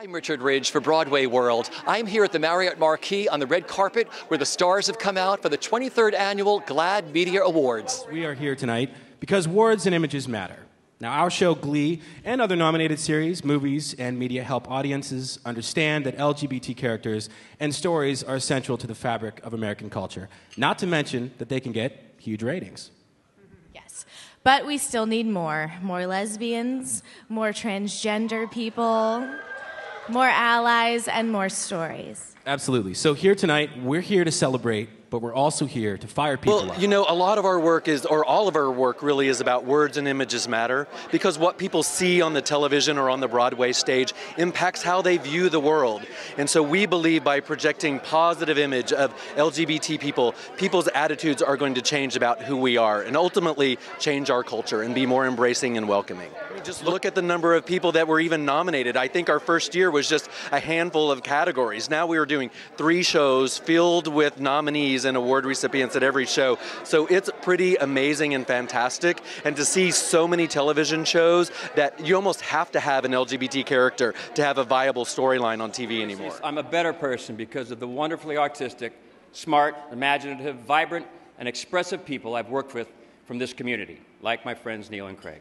I'm Richard Ridge for Broadway World. I'm here at the Marriott Marquis on the red carpet where the stars have come out for the 23rd annual GLAAD Media Awards. We are here tonight because words and images matter. Now, our show Glee and other nominated series, movies, and media help audiences understand that LGBT characters and stories are essential to the fabric of American culture. Not to mention that they can get huge ratings. Yes, but we still need more. More lesbians, more transgender people, more allies, and more stories. Absolutely. So here tonight, we're here to celebrate, but we're also here to fire people up. Well, you know, a lot of our work is, or all of our work really is about words and images matter, because what people see on the television or on the Broadway stage impacts how they view the world. And so we believe by projecting positive image of LGBT people, people's attitudes are going to change about who we are and ultimately change our culture and be more embracing and welcoming. Just look at the number of people that were even nominated. I think our first year was just a handful of categories. Now we are doing 3 shows filled with nominees and award recipients at every show. So it's pretty amazing and fantastic. And to see so many television shows that you almost have to have an LGBT character to have a viable storyline on TV anymore. I'm a better person because of the wonderfully artistic, smart, imaginative, vibrant, and expressive people I've worked with from this community, like my friends Neil and Craig.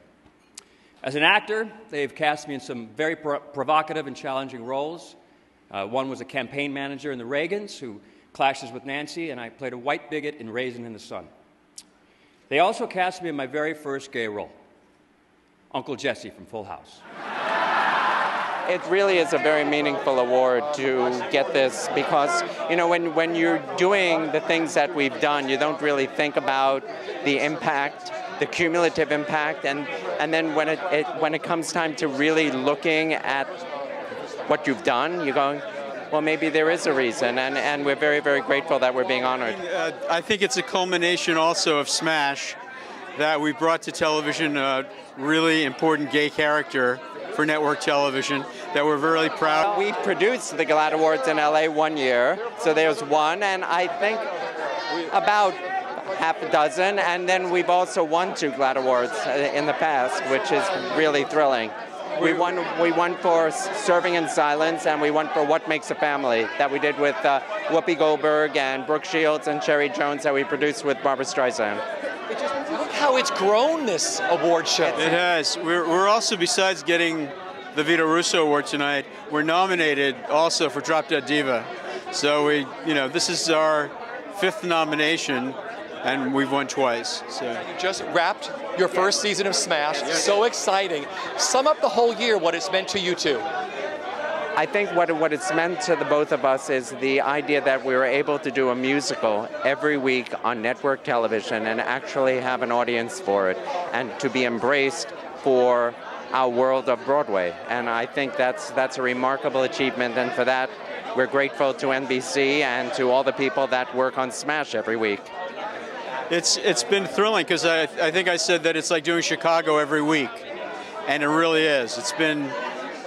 As an actor, they've cast me in some very provocative and challenging roles. One was a campaign manager in the Reagans who clashes with Nancy, and I played a white bigot in Raisin in the Sun. They also cast me in my very first gay role, Uncle Jesse from Full House. It really is a very meaningful award to get this because, you know, when you're doing the things that we've done, you don't really think about the impact, the cumulative impact, and then when it comes time to really looking at what you've done, you're going, well, maybe there is a reason, and we're very, very grateful that we're being honored. I think it's a culmination also of Smash, that we brought to television a really important gay character for network television that we're really proud. We produced the GLAAD Awards in LA one year, so there's one, and I think about half a dozen, and then we've also won 2 GLAAD Awards in the past, which is really thrilling. We won for Serving in Silence, and we won for What Makes a Family, that we did with Whoopi Goldberg and Brooke Shields and Cherry Jones, that we produced with Barbra Streisand. Look how it's grown, this award show. It has. We're also, besides getting the Vito Russo Award tonight, we're nominated also for Drop Dead Diva. So this is our 5th nomination, and we've won twice. So you just wrapped your first season of Smash. So exciting. Sum up the whole year, what it's meant to you two. I think what it's meant to the both of us is the idea that we were able to do a musical every week on network television and actually have an audience for it, and to be embraced for our world of Broadway. And I think that's a remarkable achievement, and for that we're grateful to NBC and to all the people that work on Smash every week. It's been thrilling because I think I said that it's like doing Chicago every week, and it really is. It's been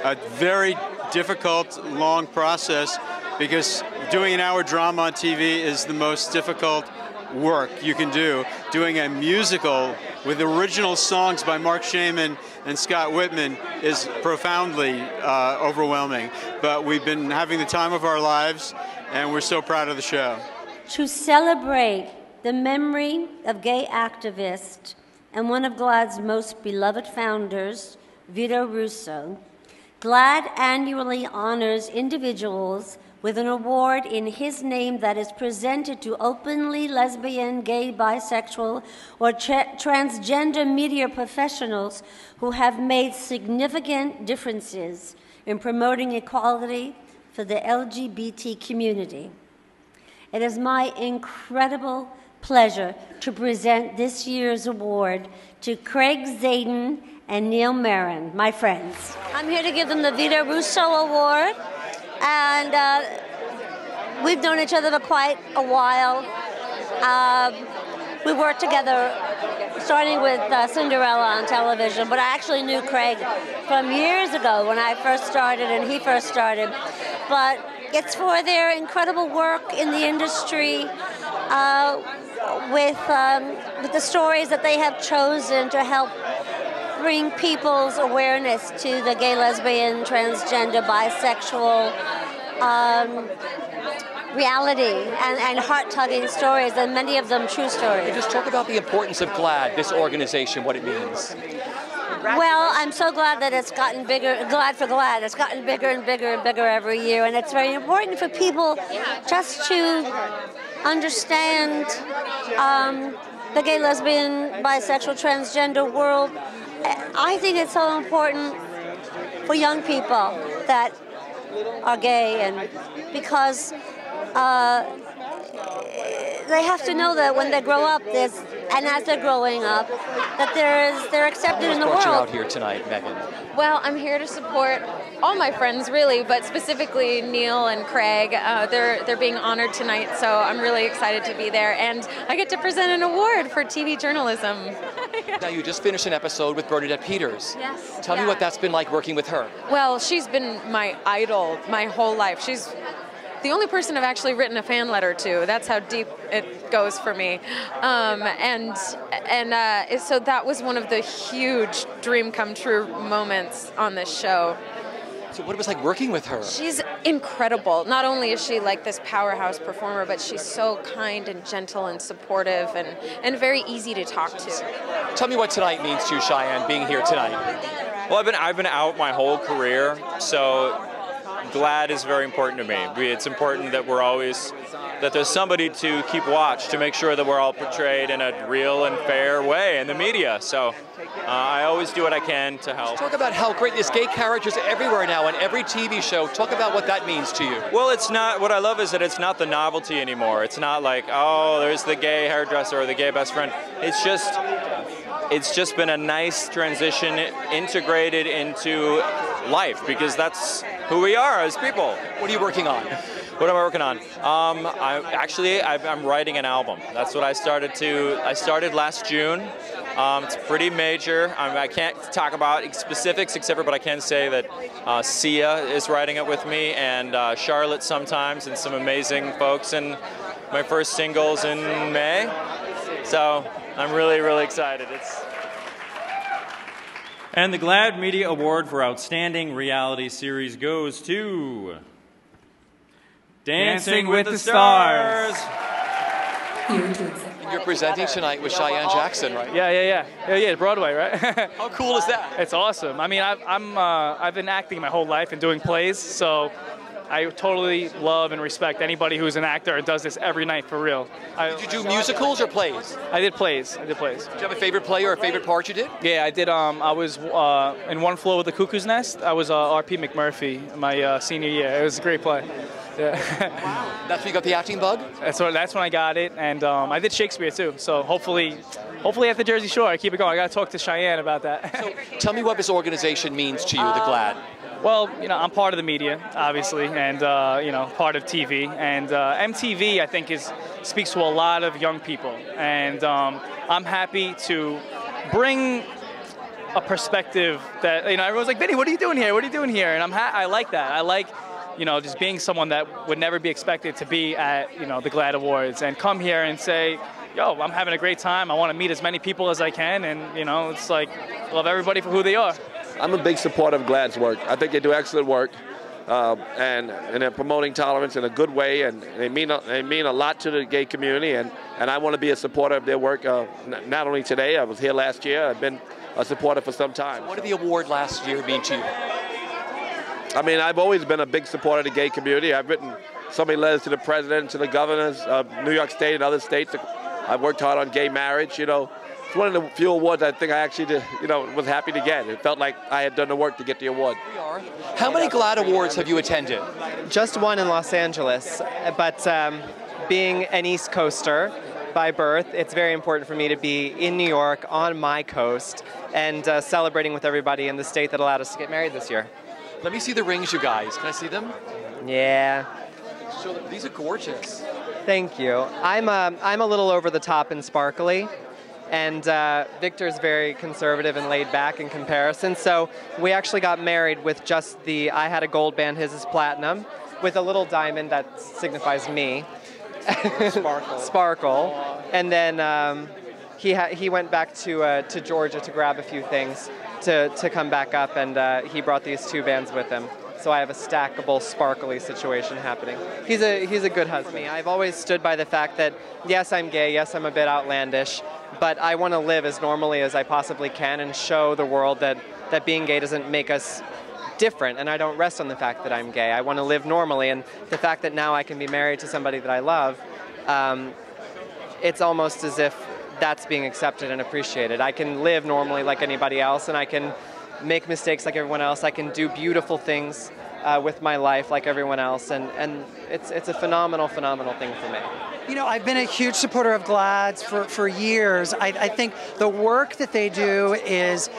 a very difficult, long process because doing an hour drama on TV is the most difficult work you can do. Doing a musical with original songs by Mark Shaman and Scott Whitman is profoundly overwhelming. But we've been having the time of our lives, and we're so proud of the show. To celebrate the memory of gay activist and one of GLAAD's most beloved founders, Vito Russo, GLAAD annually honors individuals with an award in his name that is presented to openly lesbian, gay, bisexual, or transgender media professionals who have made significant differences in promoting equality for the LGBT community. It is my incredible pleasure to present this year's award to Craig Zaden and Neil Marin, my friends. I'm here to give them the Vito Russo Award, and we've known each other for quite a while. We worked together, starting with Cinderella on television, but I actually knew Craig from years ago when I first started and he first started. But it's for their incredible work in the industry, with the stories that they have chosen to help bring people's awareness to the gay, lesbian, transgender, bisexual reality and heart-tugging stories, and many of them true stories. Just talk about the importance of GLAAD, this organization, what it means. Well, I'm so glad that it's gotten bigger, glad for GLAAD. It's gotten bigger and bigger and bigger every year, and it's very important for people just to understand the gay, lesbian, bisexual, transgender world. I think it's so important for young people that are gay, and because they have to know that when they grow up, and as they're growing up, that they're accepted in the world. What brought you out here tonight, Megan? Well, I'm here to support all my friends, really, but specifically Neil and Craig. They're being honored tonight, so I'm really excited to be there, and I get to present an award for TV journalism. Now, you just finished an episode with Bernadette Peters. Yes. Tell me what that's been like working with her. Well, she's been my idol my whole life. She's the only person I've actually written a fan letter to. That's how deep it goes for me. So that was one of the huge dream come true moments on this show. So what it was like working with her? She's incredible. Not only is she like this powerhouse performer, but she's so kind and gentle and supportive and very easy to talk to. Tell me what tonight means to you, Cheyenne, being here tonight. Well, I've been out my whole career, so GLAAD is very important to me. It's important that that there's somebody to keep watch, to make sure that we're all portrayed in a real and fair way in the media. So I always do what I can to help. Talk about how great this gay characters everywhere now on every TV show. Talk about what that means to you. Well, it's not, what I love is that it's not the novelty anymore. It's not like, oh, there's the gay hairdresser or the gay best friend. It's just been a nice transition integrated into life, because that's who we are as people. What are you working on? What am I working on? I'm writing an album. That's what I started last June. It's pretty major. I can't talk about specifics but I can say that Sia is writing it with me, and Charlotte sometimes, and some amazing folks, and my first singles in May. So I'm really, really excited. And the GLAAD Media Award for Outstanding Reality Series goes to Dancing with the Stars. You're presenting tonight with Cheyenne Jackson, right? Yeah, Broadway, right? How cool is that? It's awesome. I mean, I've been acting my whole life and doing plays, so I totally love and respect anybody who's an actor and does this every night for real. Did you do musicals or plays? I did plays. Did you have a favorite play or a favorite part you did? Yeah, I did. I was in One Floor with the Cuckoo's Nest. I was R.P. McMurphy my senior year. It was a great play. Yeah. Wow. That's when you got the acting bug? That's when I got it, and I did Shakespeare too. So hopefully at the Jersey Shore, I keep it going. I got to talk to Cheyenne about that. So tell me what this organization means to you, the GLAAD. Well, I'm part of the media, obviously, and part of TV. And MTV, I think, speaks to a lot of young people. And I'm happy to bring a perspective that everyone's like, Vinny, what are you doing here? What are you doing here? And I like that. I like just being someone that would never be expected to be at the GLAAD Awards and come here and say, yo, I'm having a great time. I want to meet as many people as I can, and it's like love everybody for who they are. I'm a big supporter of GLAAD's work. I think they do excellent work, and they're promoting tolerance in a good way, and they mean a lot to the gay community, and I want to be a supporter of their work. Not only today, I was here last year. I've been a supporter for some time. What did the award last year mean to you? I mean, I've always been a big supporter of the gay community. I've written so many letters to the president, to the governors of New York State and other states. I've worked hard on gay marriage. It's one of the few awards I think I actually was happy to get. It felt like I had done the work to get the award. How many GLAAD awards have you attended? Just one in Los Angeles, but being an East Coaster by birth, it's very important for me to be in New York on my coast and celebrating with everybody in the state that allowed us to get married this year. Let me see the rings, you guys. Can I see them? Yeah. These are gorgeous. Thank you. I'm a little over the top and sparkly, and Victor's very conservative and laid back in comparison. So we actually got married with just I had a gold band, his is platinum, with a little diamond that signifies me. Sparkle. Sparkle. And then he went back to Georgia to grab a few things. to come back up, and he brought these 2 bands with him. So I have a stackable, sparkly situation happening. He's a good husband. For me, I've always stood by the fact that, yes, I'm gay, yes, I'm a bit outlandish, but I want to live as normally as I possibly can and show the world that being gay doesn't make us different, and I don't rest on the fact that I'm gay. I want to live normally, and the fact that now I can be married to somebody that I love, it's almost as if that's being accepted and appreciated. I can live normally like anybody else, and I can make mistakes like everyone else. I can do beautiful things with my life like everyone else, and it's a phenomenal thing for me. You know, I've been a huge supporter of GLAAD's for years. I think the work that they do is,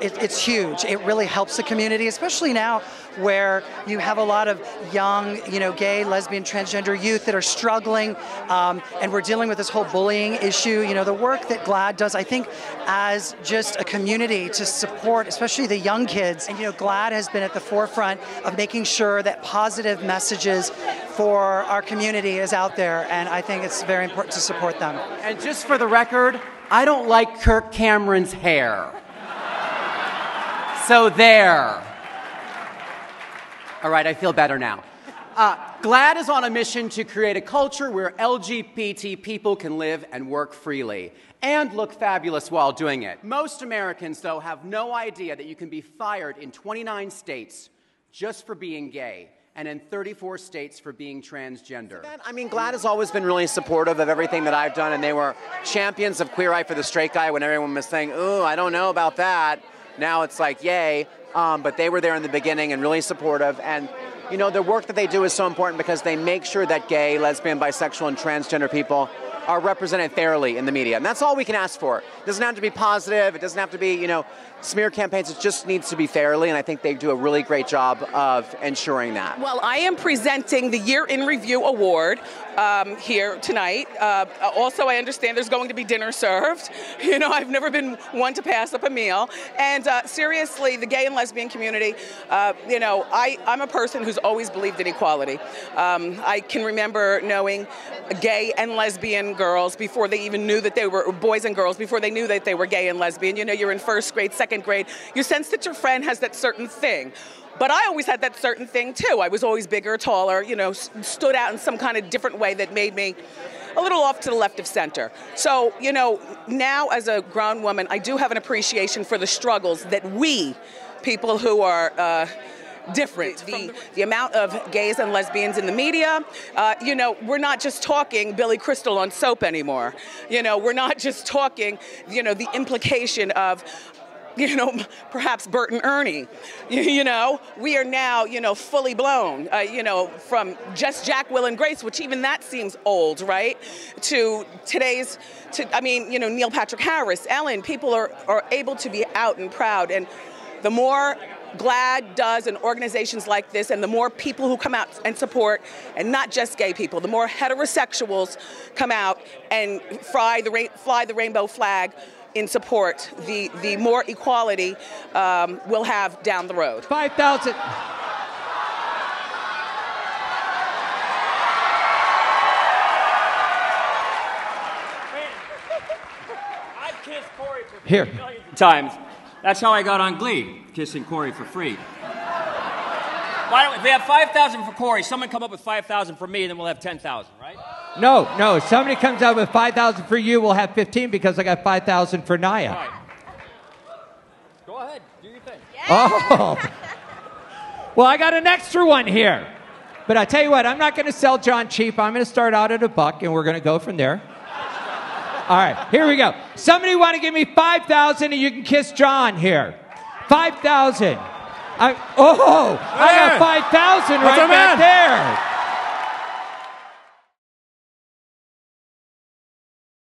it's huge. It really helps the community, especially now where you have a lot of young, gay, lesbian, transgender youth that are struggling, and we're dealing with this whole bullying issue. The work that GLAAD does, I think, as just a community to support, especially the young kids. And GLAAD has been at the forefront of making sure that positive messages for our community is out there, and I think it's very important to support them. And just for the record, I don't like Kirk Cameron's hair. So there. All right, I feel better now. GLAAD is on a mission to create a culture where LGBT people can live and work freely and look fabulous while doing it. Most Americans, though, have no idea that you can be fired in 29 states just for being gay, and in 34 states for being transgender. I mean, GLAAD has always been really supportive of everything that I've done, and they were champions of Queer Eye for the Straight Guy when everyone was saying, ooh, I don't know about that. Now it's like, yay. But they were there in the beginning and really supportive. And, the work that they do is so important because they make sure that gay, lesbian, bisexual, and transgender people are represented fairly in the media. And that's all we can ask for. It doesn't have to be positive. It doesn't have to be, smear campaigns. It just needs to be fairly, and I think they do a really great job of ensuring that. Well, I am presenting the Year in Review Award here tonight. Also, I understand there's going to be dinner served. I've never been one to pass up a meal. And seriously, the gay and lesbian community, I'm a person who's always believed in equality. I can remember knowing gay and lesbian girls before they even knew that they were boys and girls, before they knew that they were gay and lesbian. You're in first grade, second grade. You sense that your friend has that certain thing. But I always had that certain thing too. I was always bigger, taller, stood out in some kind of different way that made me a little off to the left of center. So, now as a grown woman, I do have an appreciation for the struggles that we, people who are different, the amount of gays and lesbians in the media, we're not just talking Billy Crystal on soap anymore. We're not just talking, the implication of, perhaps Bert and Ernie. We are now, fully blown, from just Jack, Will, and Grace, which even that seems old, right? To today's, Neil Patrick Harris, Ellen, people are able to be out and proud. And the more GLAAD does and organizations like this, and the more people who come out and support, and not just gay people, the more heterosexuals come out and fly the rainbow flag in support, the more equality we'll have down the road. 5,000. I've kissed Corey for Here. millions of times. That's how I got on Glee, kissing Corey for free. Why don't we have 5,000 for Corey, someone come up with 5,000 for me, and then we'll have 10,000, right? No. Somebody comes out with 5,000 for you, we'll have 15 because I got 5,000 for Naya. Right. Go ahead, do your thing. Yeah. Oh. Well, I got an extra one here. But I tell you what, I'm not going to sell John cheap. I'm going to start out at $1, and we're going to go from there. All right, here we go. Somebody want to give me 5,000 and you can kiss John here. 5,000. I got 5,000 right back there.